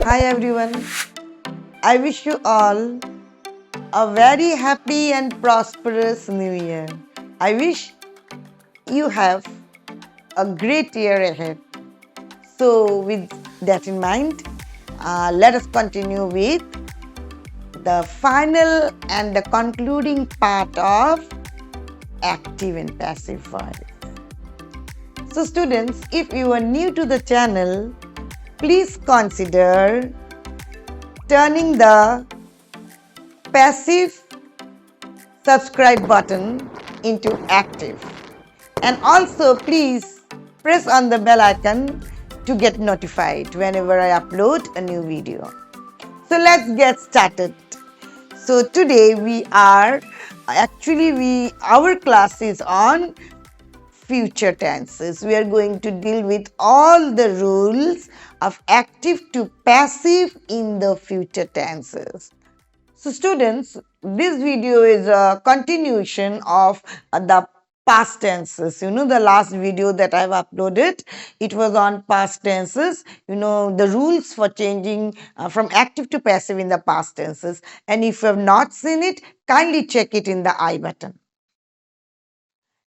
Hi everyone. I wish you all a very happy and prosperous new year. I wish you have a great year ahead. So, with that in mind, let us continue with the final and the concluding part of active and passive voice. So, students, if you are new to the channel, please consider turning the passive subscribe button into active, and also please press on the bell icon to get notified whenever I upload a new video. So let's get started. So today our class is on future tenses. We are going to deal with all the rules of active to passive in the future tenses. So students, this video is a continuation of the past tenses. The last video that I've uploaded, it was on past tenses, the rules for changing from active to passive in the past tenses. And if you have not seen it, kindly check it in the I button.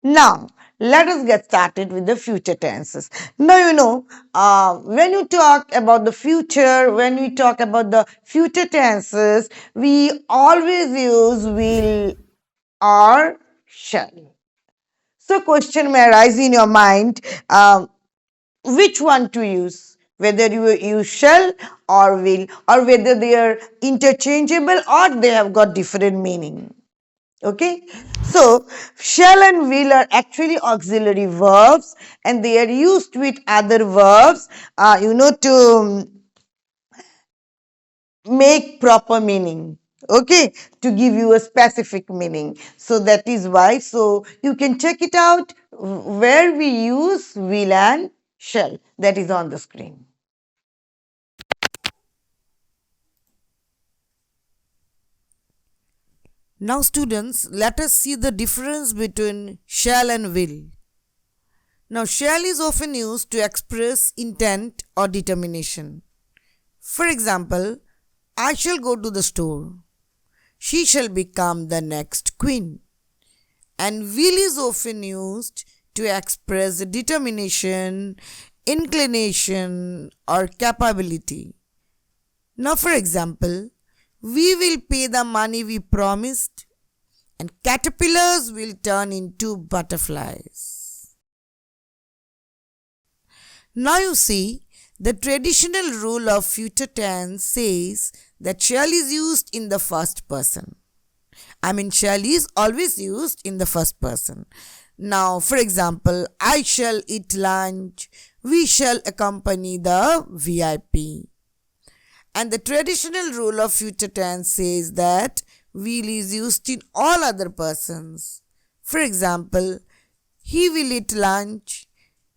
Now, let us get started with the future tenses. Now, when you talk about the future, when we talk about the future tenses, we always use will or shall. So, question may arise in your mind, which one to use? Whether you use shall or will, or whether they are interchangeable or they have got different meaning. Okay, so shall and will are actually auxiliary verbs, and they are used with other verbs, to make proper meaning. Okay, to give you a specific meaning. So that is why. So you can check it out where we use will and shall. That is on the screen. Now students, let us see the difference between shall and will. Now, shall is often used to express intent or determination. For example, I shall go to the store. She shall become the next queen. And will is often used to express determination, inclination, or capability. Now, for example, we will pay the money we promised, and caterpillars will turn into butterflies. Now you see, the traditional rule of future tense says that shall is used in the first person. Shall is always used in the first person. Now, for example, I shall eat lunch, we shall accompany the VIP. And the traditional rule of future tense says that will is used in all other persons. For example, he will eat lunch,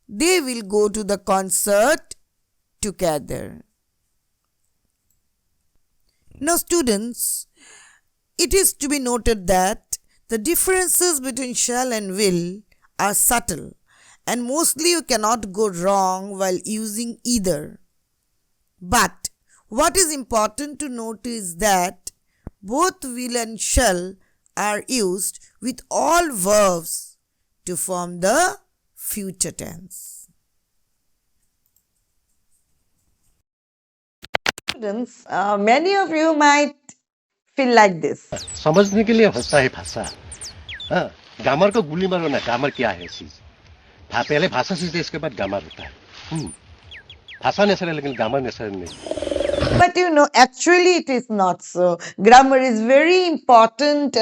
they will go to the concert together. Now students, it is to be noted that the differences between shall and will are subtle, and mostly you cannot go wrong while using either. But what is important to note is that both will and shall are used with all verbs to form the future tense. Students, many of you might feel like this. समझने के लिए होता है भाषा। हाँ, grammar को गोली मारो ना, ग्रामर क्या है चीज। पहले भाषा सीखते इसके बाद ग्रामर होता है। भाषा नेसेसरी लेकिन ग्रामर नेसेसरी नहीं। But actually it is not so. Grammar is very important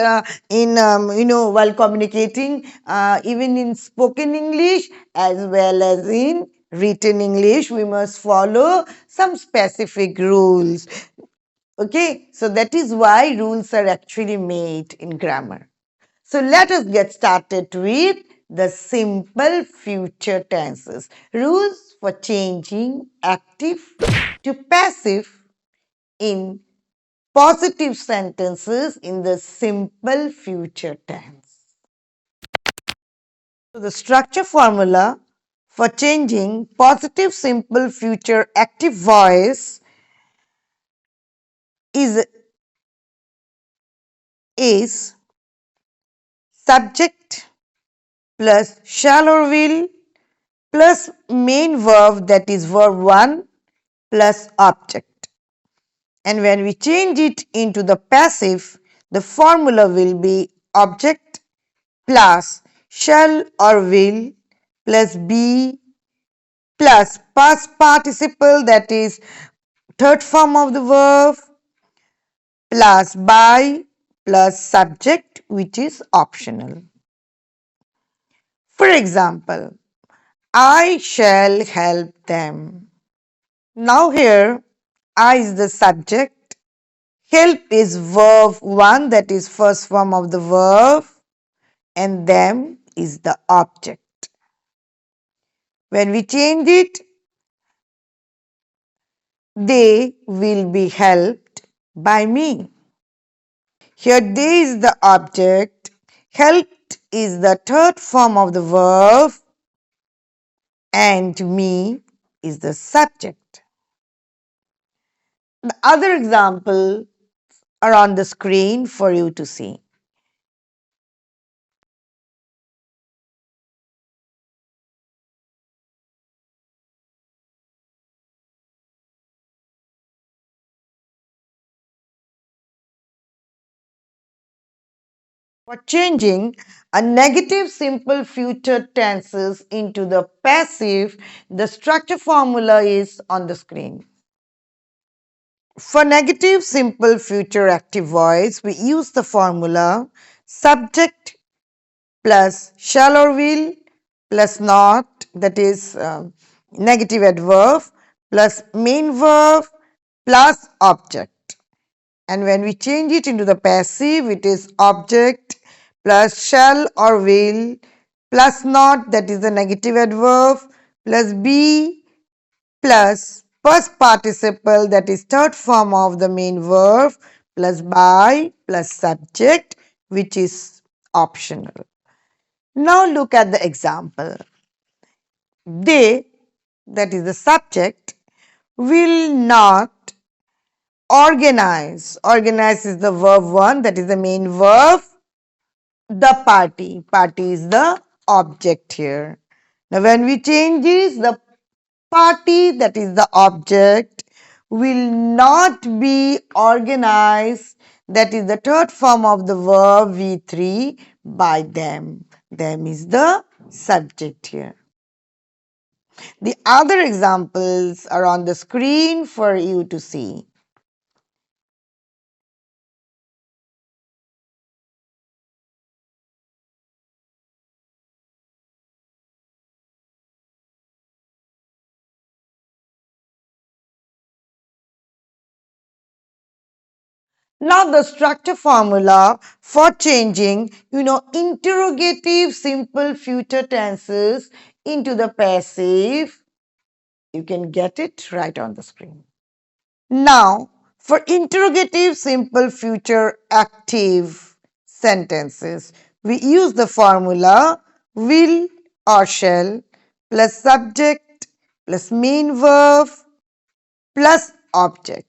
in, while communicating, even in spoken English as well as in written English. We must follow some specific rules. Okay, so that is why rules are actually made in grammar. So let us get started with the simple future tenses. Rules for changing active to passive in positive sentences in the simple future tense. So the structure formula for changing positive simple future active voice is is subject plus shall or will plus main verb, that is verb 1, plus object. And when we change it into the passive, the formula will be object plus shall or will plus be plus past participle, that is third form of the verb, plus by plus subject, which is optional. For example, I shall help them. Now here I is the subject, help is verb 1, that is first form of the verb, and them is the object. When we change it, they will be helped by me. Here they is the object, helped is the third form of the verb, and me is the subject. The other example are on the screen for you to see. For changing a negative simple future tenses into the passive, the structure formula is on the screen. For negative simple future active voice, we use the formula subject plus shall or will plus not, that is negative adverb, plus main verb plus object. And when we change it into the passive, it is object plus shall or will plus not, that is the negative adverb, plus be plus past participle, that is third form of the main verb, plus by plus subject, which is optional. Now look at the example. They, that is the subject, will not organize. Organize is the verb 1, that is the main verb. The party. Party is the object here. Now when we change this, the party, that is the object, will not be organized, that is the third form of the verb V3, by them. Them is the subject here. The other examples are on the screen for you to see. Now the structure formula for changing, interrogative simple future tenses into the passive, you can get it right on the screen. Now, for interrogative simple future active sentences, we use the formula will or shall plus subject plus main verb plus object.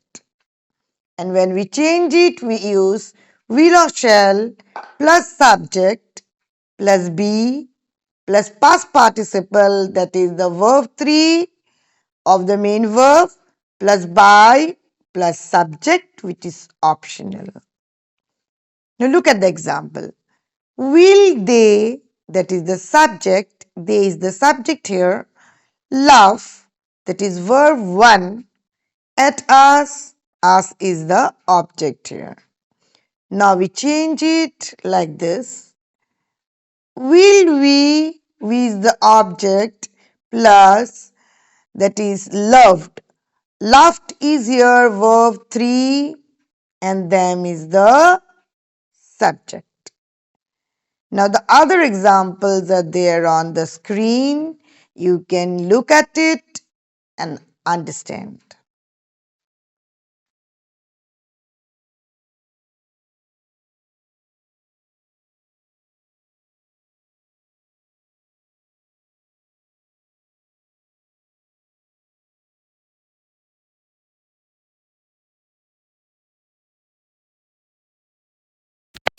And when we change it, we use will or shall plus subject plus be plus past participle, that is the verb 3 of the main verb, plus by plus subject, which is optional. Now look at the example. Will they, that is the subject, they is the subject here, laugh, that is verb 1, at us, us is the object here. Now we change it like this. Will we is the object, plus, that is loved. Laughed is here verb 3 and them is the subject. Now the other examples are there on the screen. You can look at it and understand.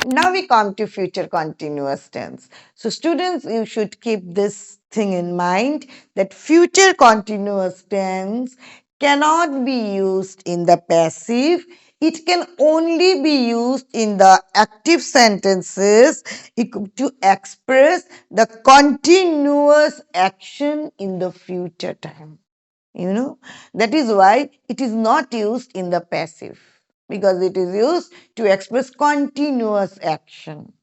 Now we come to future continuous tense. So students, you should keep this thing in mind that future continuous tense cannot be used in the passive. It can only be used in the active sentences to express the continuous action in the future time. That is why it is not used in the passive, because it is used to express continuous action.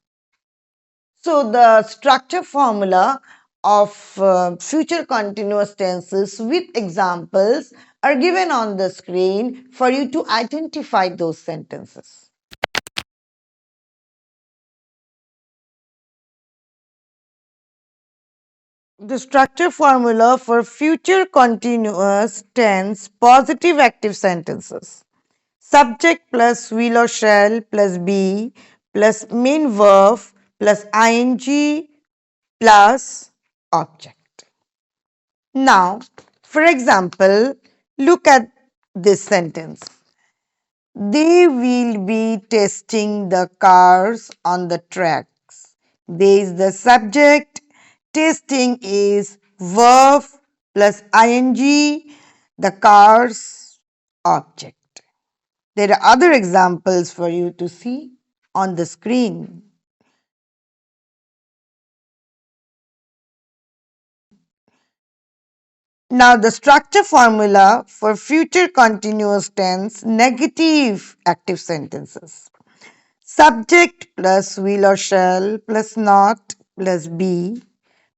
So the structure formula of future continuous tenses with examples are given on the screen for you to identify those sentences. The structure formula for future continuous tense positive active sentences. Subject plus will or shall plus be plus main verb plus ing plus object. Now, for example, look at this sentence. They will be testing the cars on the tracks. There is the subject. Testing is verb plus ing, the cars object. There are other examples for you to see on the screen. Now, the structure formula for future continuous tense negative active sentences. Subject plus will or shall plus not plus be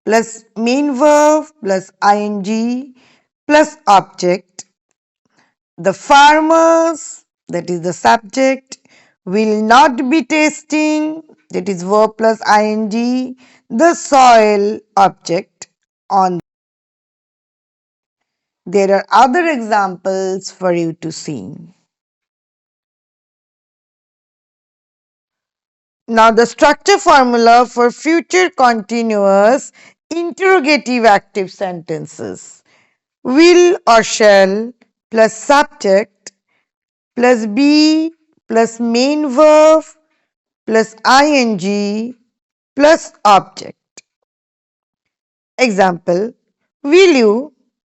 plus main verb plus ing plus object. The farmers, that is the subject, will not be tasting, that is verb plus ing, the soil object on. There are other examples for you to see. Now the structure formula for future continuous interrogative active sentences. Will or shall plus subject plus be plus main verb plus ing plus object. Example, will you?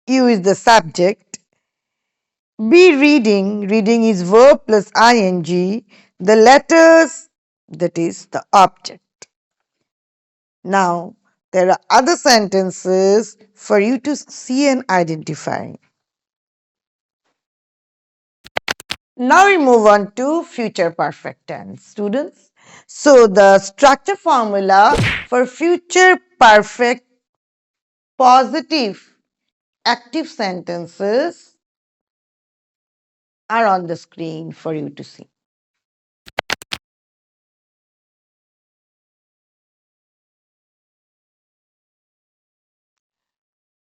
You is the subject. Be reading. Reading is verb plus ing. The letters, that is the object. Now, there are other sentences for you to see and identify. Now we move on to future perfect tense, students. So the structure formula for future perfect positive active sentences are on the screen for you to see.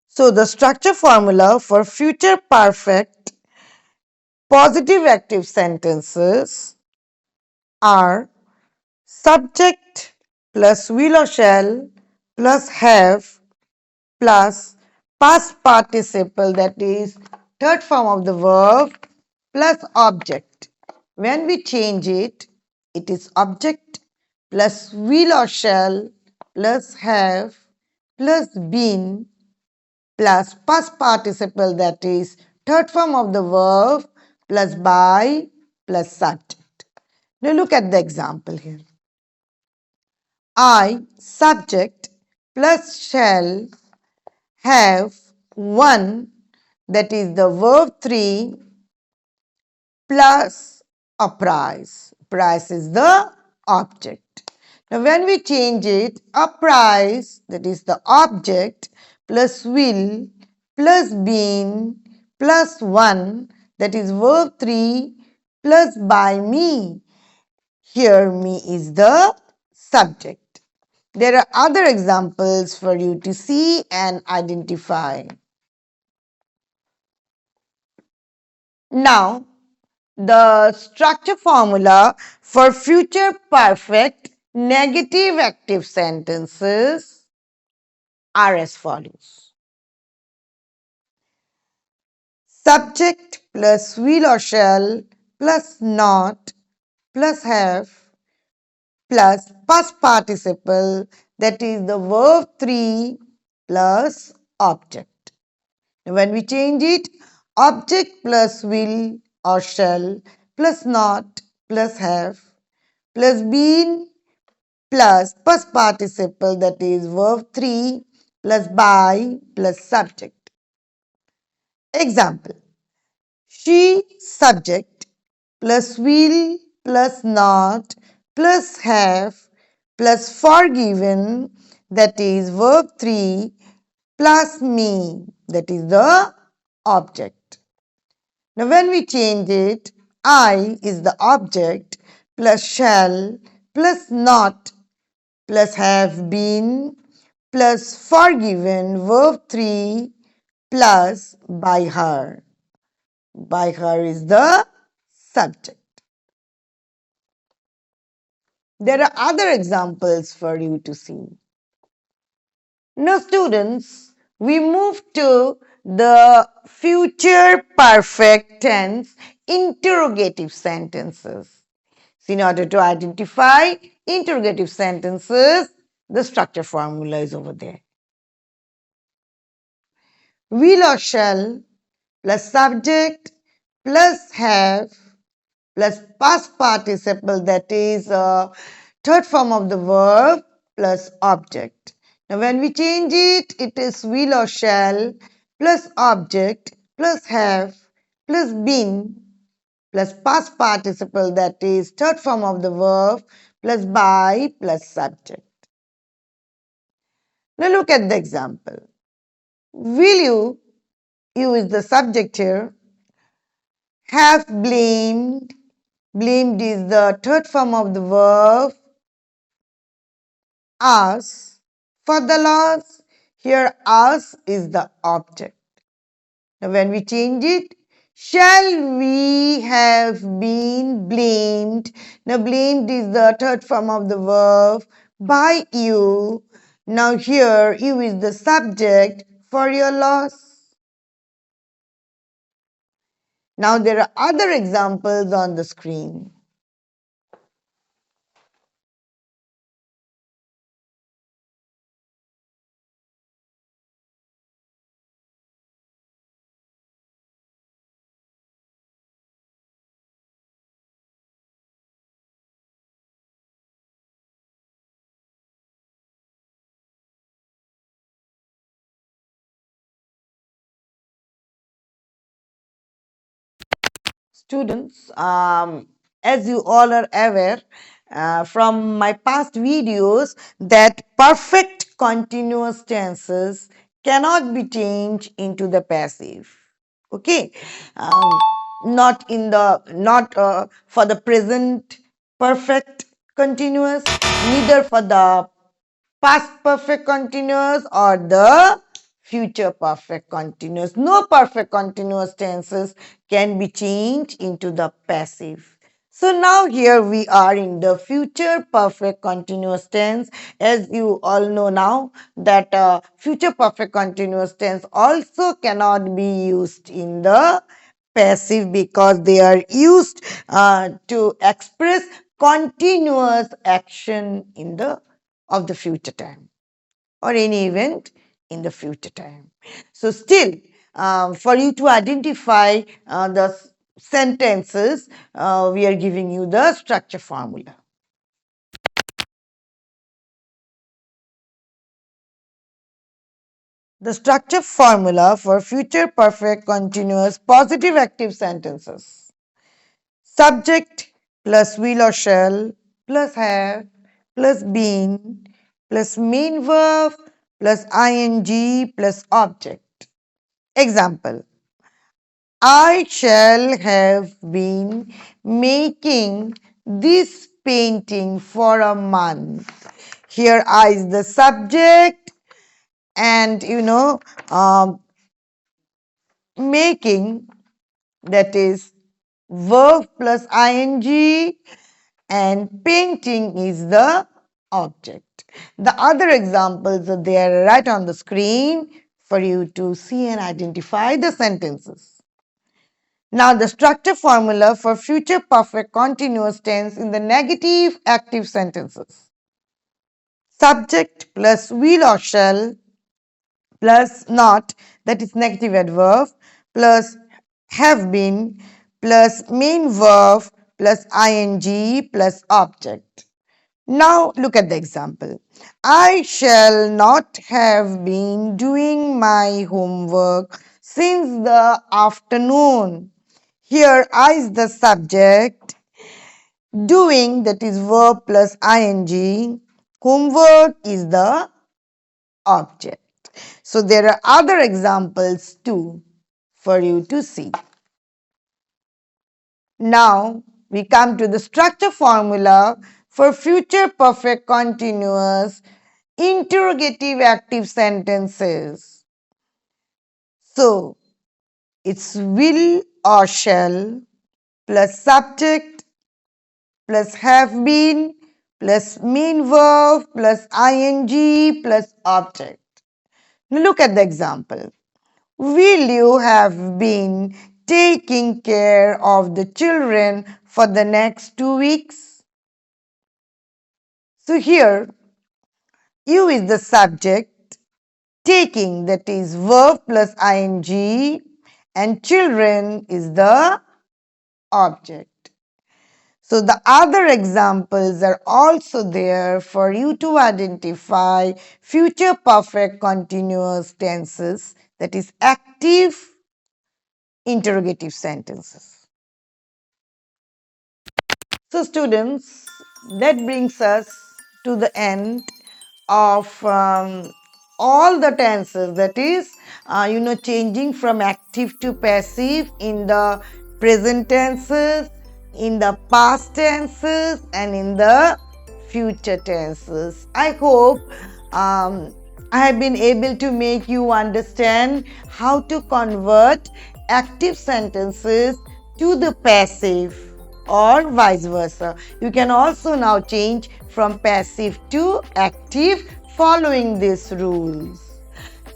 So the structure formula for future perfect positive active sentences are subject plus will or shall plus have plus past participle, that is third form of the verb, plus object. When we change it, it is object plus will or shall plus have plus been plus past participle, that is third form of the verb, plus by plus subject. Now look at the example here. I, subject, plus shall have one, that is the verb 3, plus a price. Price is the object. Now when we change it, a price, that is the object, plus will, plus been, plus 1, that is verb 3, plus by me. Here me is the subject. There are other examples for you to see and identify. Now, the structure formula for future perfect negative active sentences are as follows. Subject plus will or shall plus not plus have plus past participle, that is the verb 3 plus object. Now when we change it, object plus will or shall plus not plus have plus been plus past participle, that is verb 3 plus by plus subject. Example: she subject plus will plus not plus have plus forgiven, that is verb 3 plus me, that is the object. Now when we change it, I is the object plus shall plus not plus have been plus forgiven, verb 3 plus by her. By her is the subject. There are other examples for you to see. Now students, we move to the future perfect tense interrogative sentences. So in order to identify interrogative sentences, the structure formula is over there. Will or shall plus subject plus have plus past participle, that is third form of the verb plus object. Now when we change it, it is will or shall plus object plus have plus been plus past participle, that is third form of the verb plus by plus subject. Now look at the example. Will you is the subject here, have blamed. Blamed is the third form of the verb us for the loss. Here us is the object. Now when we change it, shall we have been blamed? Now blamed is the third form of the verb by you. Now here you is the subject for your loss. Now there are other examples on the screen. Students, as you all are aware from my past videos, that perfect continuous tenses cannot be changed into the passive. Okay, um, not for the present perfect continuous, neither for the past perfect continuous or the future perfect continuous. No perfect continuous tenses can be changed into the passive. So now here we are in the future perfect continuous tense. As you all know now that future perfect continuous tense also cannot be used in the passive because they are used to express continuous action in the of the future time or any event in the future time. So still, for you to identify the sentences, we are giving you the structure formula. The structure formula for future perfect continuous positive active sentences. Subject plus will or shall plus have plus been plus main verb plus ing plus object. Example: I shall have been making this painting for a month. Here I is the subject, and making, that is verb plus ing, and painting is the object. The other examples are there right on the screen for you to see and identify the sentences. Now the structure formula for future perfect continuous tense in the negative active sentences. Subject plus will or shall plus not, that is negative adverb, plus have been plus main verb plus ing plus object. Now look at the example. I shall not have been doing my homework since the afternoon. Here I is the subject, doing, that is verb plus ing, homework is the object. So there are other examples too for you to see. Now we come to the structure formula for future perfect continuous interrogative active sentences. So it's will or shall plus subject plus have been plus main verb plus ing plus object. Now look at the example. Will you have been taking care of the children for the next 2 weeks? So here, you is the subject, taking, that is verb plus ing, and children is the object. So the other examples are also there for you to identify future perfect continuous tenses, that is active interrogative sentences. So students, that brings us to the end of all the tenses, that is changing from active to passive in the present tenses, in the past tenses, and in the future tenses. I hope I have been able to make you understand how to convert active sentences to the passive or vice versa. You can also now change from passive to active following these rules.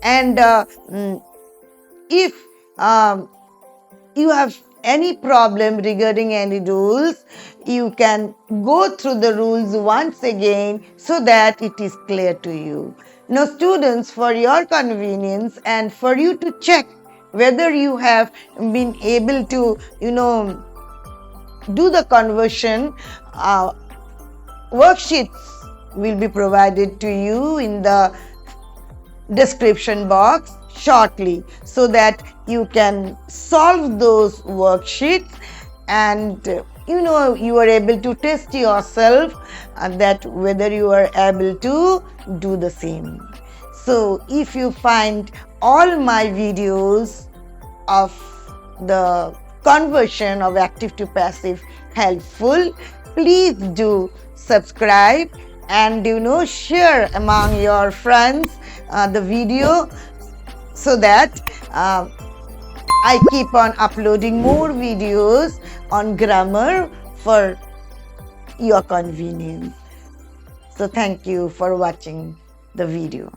And if you have any problem regarding any rules, you can go through the rules once again so that it is clear to you. Now students, for your convenience and for you to check whether you have been able to do the conversion, worksheets will be provided to you in the description box shortly so that you can solve those worksheets and you are able to test yourself that whether you are able to do the same. So if you find all my videos of the conversion of active to passive helpful, please do subscribe and share among your friends the video so that I keep on uploading more videos on grammar for your convenience. So thank you for watching the video.